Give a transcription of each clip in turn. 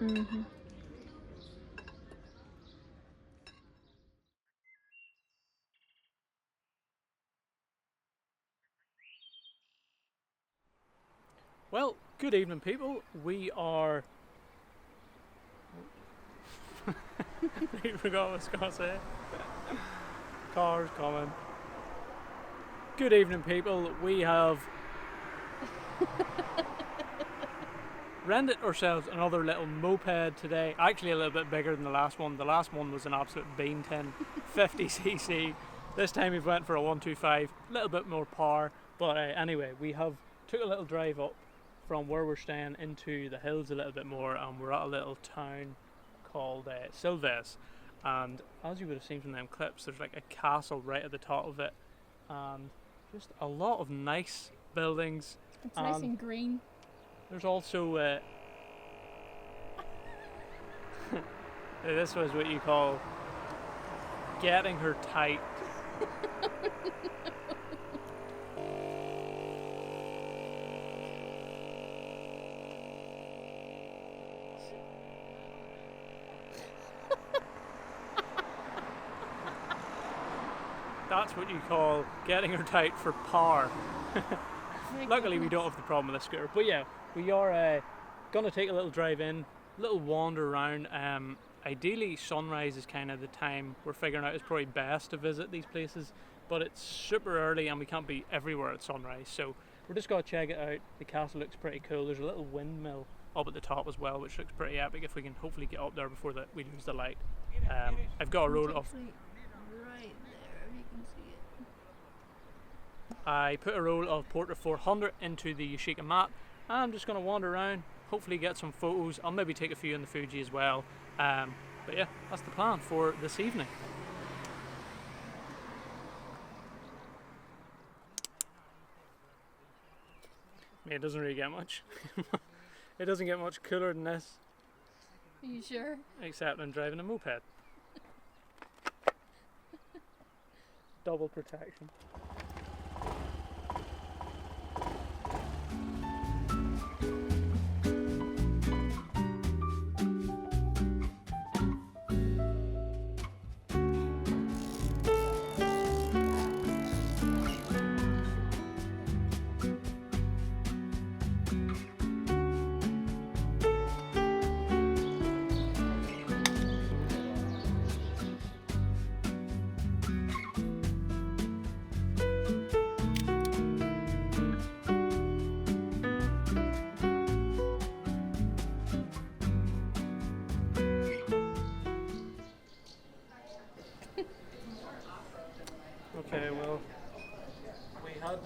Mm-hmm. Well, good evening, people. We are. I forgot what I was going to say. Cars coming. Good evening, people. We have rented ourselves another little moped today. Actually, a little bit bigger than the last one. The last one was an absolute bean tin, 50cc. This time we've went for a 125, a little bit more power. But anyway, we have took a little drive up from where we're staying into the hills a little bit more, and we're at a little town called Silves. And as you would have seen from them clips, there's like a castle right at the top of it, and just a lot of nice buildings. It's nice and green. There's also this was what you call getting her tight. That's what you call getting her tight for power. Luckily we don't have the problem with the scooter. But yeah, we are going to take a little drive in, a little wander around. Ideally sunrise is kind of the time we're figuring out is probably best to visit these places, but it's super early and we can't be everywhere at sunrise, so we're just going to check it out. The castle looks pretty cool. There's a little windmill up at the top as well, which looks pretty epic if we can hopefully get up there before we lose the light. I've got a roll of... Right there, you can see it. I put a roll of Portra 400 into the Yashica Mat. I'm just going to wander around, hopefully get some photos. I'll maybe take a few in the Fuji as well. But yeah, that's the plan for this evening. It doesn't really get much. It doesn't get much cooler than this. Are you sure? Except I'm driving a moped. Double protection. Okay, well, we had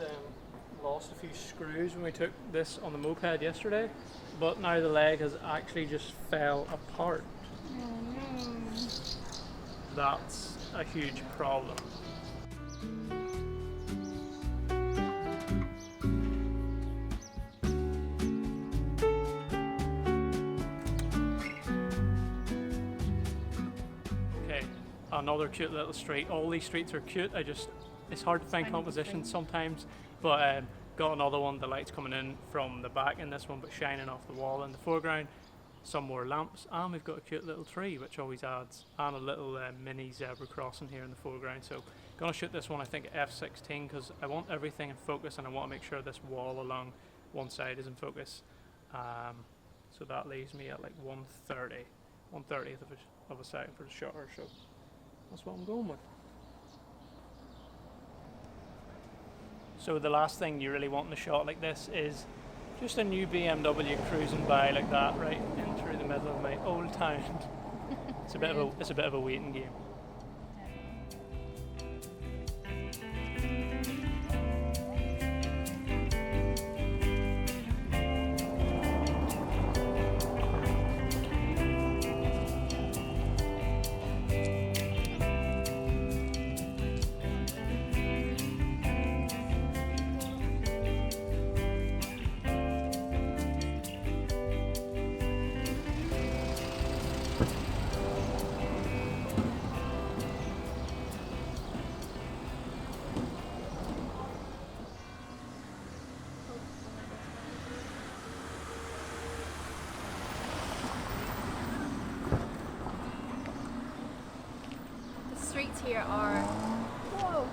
lost a few screws when we took this on the moped yesterday, but now the leg has actually just fell apart. Oh no. That's a huge problem. Okay, another cute little street. All these streets are cute. It's hard to find compositions sometimes, but got another one. The light's coming in from the back in this one, but shining off the wall in the foreground. Some more lamps, and we've got a cute little tree which always adds, and a little mini zebra crossing here in the foreground. So gonna shoot this one I think at f16 because I want everything in focus and I want to make sure this wall along one side is in focus. So that leaves me at like 1/30th of a second for the shutter, so that's what I'm going with. So the last thing you really want in a shot like this is just a new BMW cruising by like that, right in through the middle of my old town. It's a bit of a waiting game. streets here are... Whoa!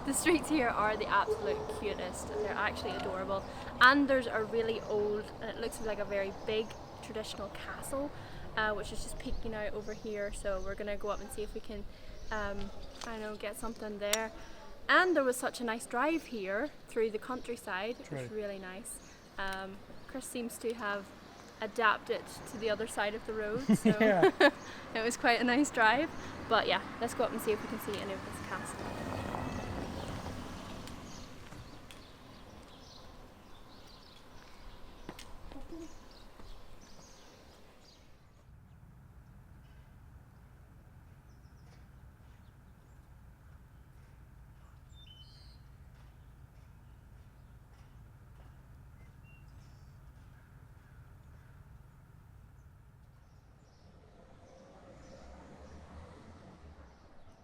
The streets here are the absolute cutest. They're actually adorable. And there's a really old, and it looks like a very big traditional castle, which is just peeking out over here. So we're gonna go up and see if we can, I don't know, get something there. And there was such a nice drive here through the countryside. It was really nice. Chris seems to have adapted to the other side of the road, so Yeah. it was quite a nice drive. But yeah, let's go up and see if we can see any of this castle.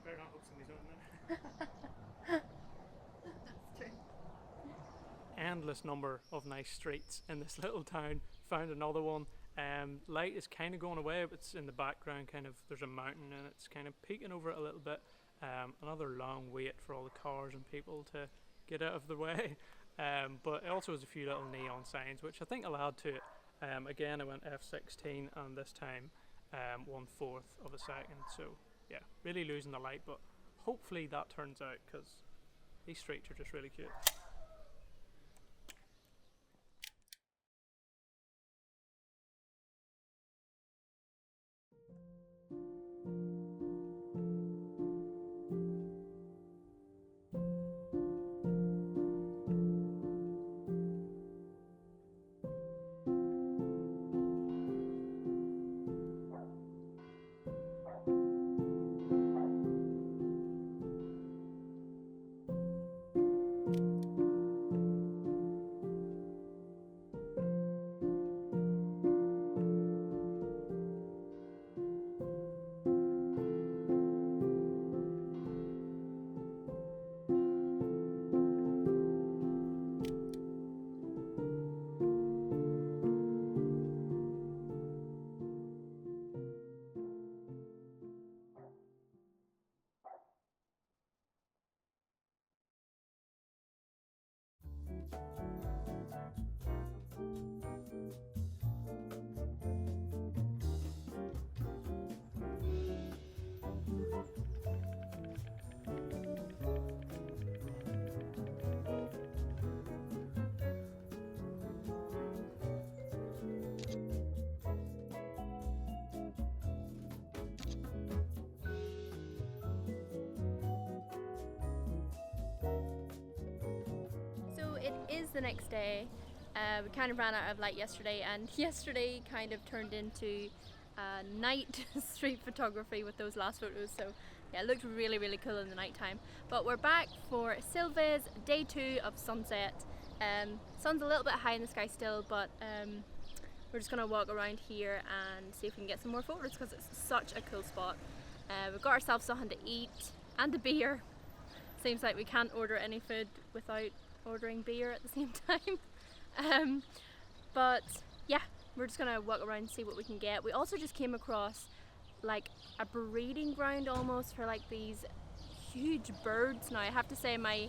Better not hope somebody's opening. That's true. Endless number of nice streets in this little town. Found another one. Light is kind of going away, but it's in the background. Kind of, there's a mountain and it's kind of peeking over it a little bit. Another long wait for all the cars and people to get out of the way. But it also has a few little neon signs, which I think I'll add to it. Again, I went F16, and this time 1/4 of a second. So yeah, really losing the light, but hopefully that turns out, because these streets are just really cute. It is the next day. We kind of ran out of light yesterday, and yesterday kind of turned into night street photography with those last photos. So yeah, it looked really, really cool in the night time. But we're back for Silva's day 2 of sunset. Sun's a little bit high in the sky still, but we're just gonna walk around here and see if we can get some more photos, because it's such a cool spot. We've got ourselves something to eat and a beer. Seems like we can't order any food without ordering beer at the same time. But yeah, we're just gonna walk around and see what we can get. We also just came across like a breeding ground almost for like these huge birds. Now I have to say my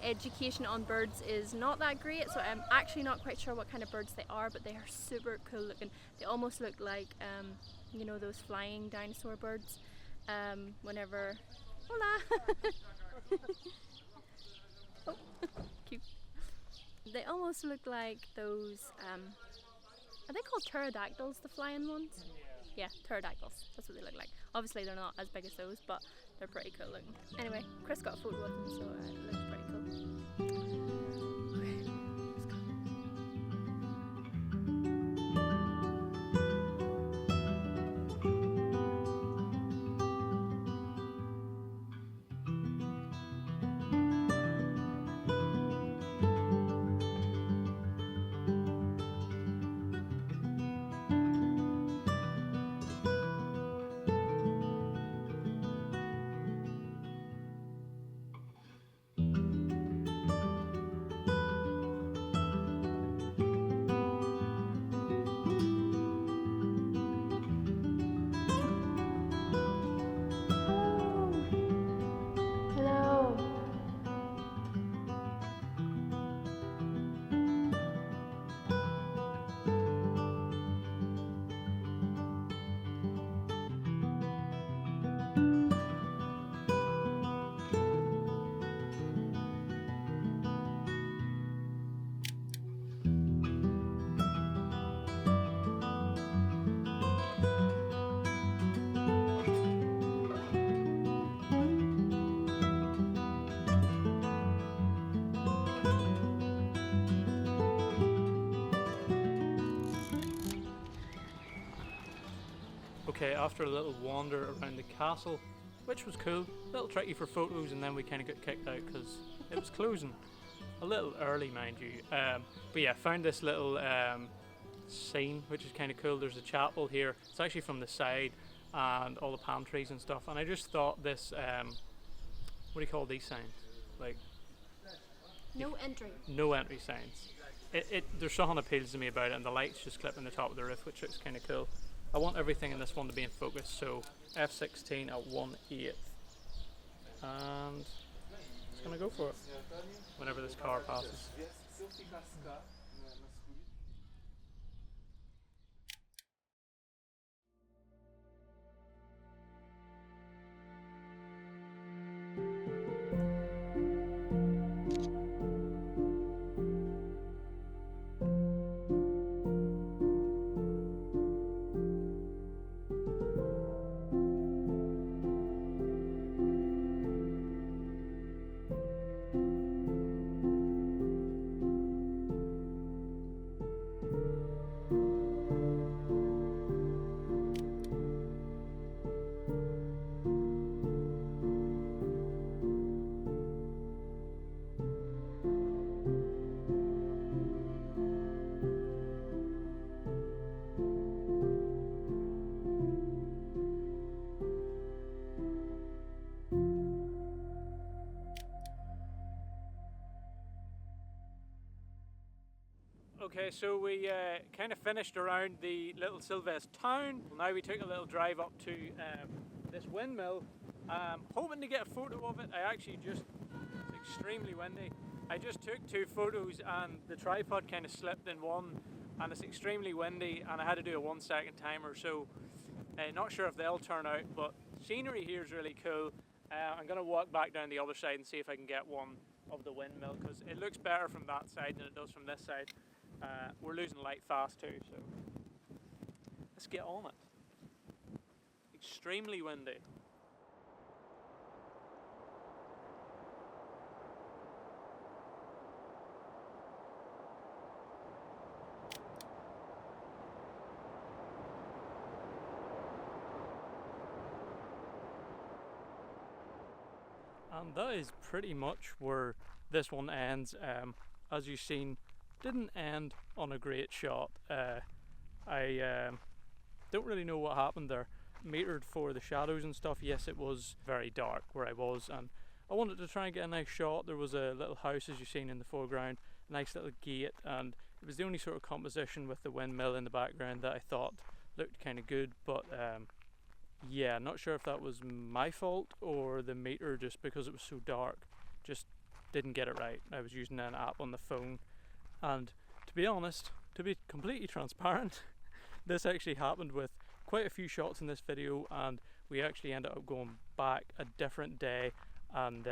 education on birds is not that great, so I'm actually not quite sure what kind of birds they are, but they are super cool looking. They almost look like you know, those flying dinosaur birds. Whenever hola. Oh, cute. They almost look like those, are they called pterodactyls, the flying ones? Yeah, pterodactyls, that's what they look like. Obviously they're not as big as those, but they're pretty cool looking. Anyway, Chris got a photo of them, so it looks pretty cool. Okay, let's go. Okay, after a little wander around the castle, which was cool, a little tricky for photos, and then we kind of got kicked out because it was closing. A little early, mind you. But yeah, found this little scene, which is kind of cool. There's a chapel here. It's actually from the side, and all the palm trees and stuff. And I just thought this, what do you call these signs? Like No entry. no entry signs. There's something appeals to me about it, and the light's just clipping the top of the roof, which looks kind of cool. I want everything in this one to be in focus, so f16 at 1/8, and just gonna go for it whenever this car passes. Okay, so we kind of finished around the little Silves town. Now we took a little drive up to this windmill. Hoping to get a photo of it. It's extremely windy. I just took 2 photos and the tripod kind of slipped in one, and it's extremely windy, and I had to do a 1-second timer, so not sure if they'll turn out, but scenery here is really cool. I'm going to walk back down the other side and see if I can get one of the windmill, because it looks better from that side than it does from this side. We're losing light fast too, so let's get on it. Extremely windy. And that is pretty much where this one ends. As you've seen, didn't end on a great shot. I don't really know what happened there. Metered for the shadows and stuff. Yes, it was very dark where I was, and I wanted to try and get a nice shot. There was a little house, as you've seen in the foreground, a nice little gate, and it was the only sort of composition with the windmill in the background that I thought looked kind of good. But yeah, not sure if that was my fault or the meter, just because it was so dark, just didn't get it right. I was using an app on the phone, and to be honest, to be completely transparent, this actually happened with quite a few shots in this video, and we actually ended up going back a different day and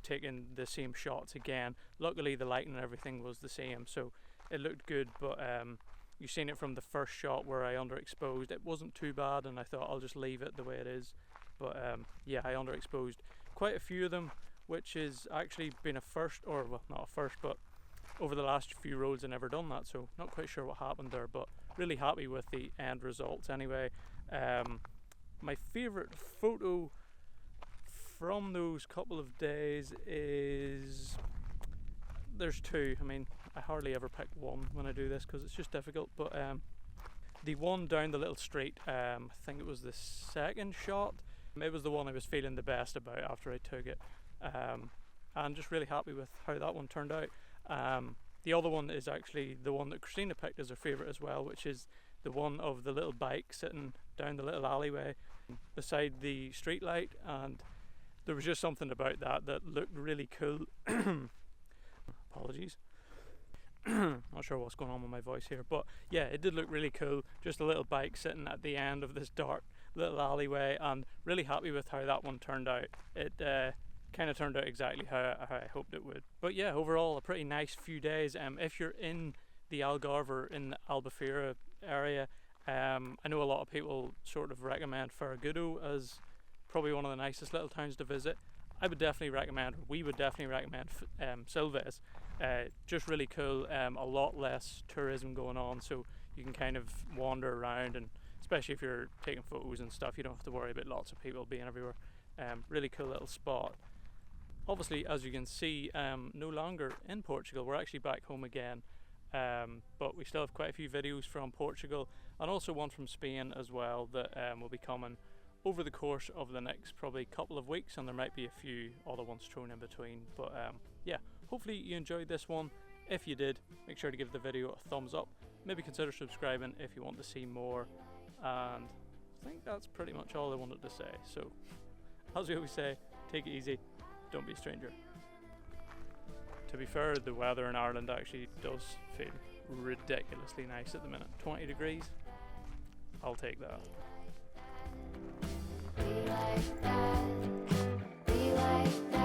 taking the same shots again. Luckily the lighting and everything was the same, so it looked good, but you've seen it from the first shot where I underexposed. It wasn't too bad, and I thought I'll just leave it the way it is, but yeah, I underexposed quite a few of them, which has actually been a first, or well, not a first, but over the last few roads I've never done that, so not quite sure what happened there, but really happy with the end results anyway. My favourite photo from those couple of days is, there's 2. I mean, I hardly ever pick one when I do this because it's just difficult, but the one down the little street, I think it was the second shot. It was the one I was feeling the best about after I took it, and just really happy with how that one turned out. The other one is actually the one that Christina picked as her favourite as well, which is the one of the little bike sitting down the little alleyway beside the street light, and there was just something about that that looked really cool. Apologies. Not sure what's going on with my voice here, but yeah, it did look really cool. Just a little bike sitting at the end of this dark little alleyway, and really happy with how that one turned out. It kind of turned out exactly how I hoped it would. But yeah, overall a pretty nice few days. If you're in the Algarve or in the Albufeira area, I know a lot of people sort of recommend Faragudo as probably one of the nicest little towns to visit. I would definitely recommend, or we would definitely recommend Silves. Just really cool, a lot less tourism going on, so you can kind of wander around and especially if you're taking photos and stuff. You don't have to worry about lots of people being everywhere. Really cool little spot. Obviously, as you can see, no longer in Portugal. We're actually back home again, but we still have quite a few videos from Portugal and also one from Spain as well that will be coming over the course of the next probably couple of weeks, and there might be a few other ones thrown in between. But yeah, hopefully you enjoyed this one. If you did, make sure to give the video a thumbs up. Maybe consider subscribing if you want to see more. And I think that's pretty much all I wanted to say. So, as we always say, take it easy, don't be a stranger. To be fair, the weather in Ireland actually does feel ridiculously nice at the minute. 20 degrees, I'll take that. We like that. We like that.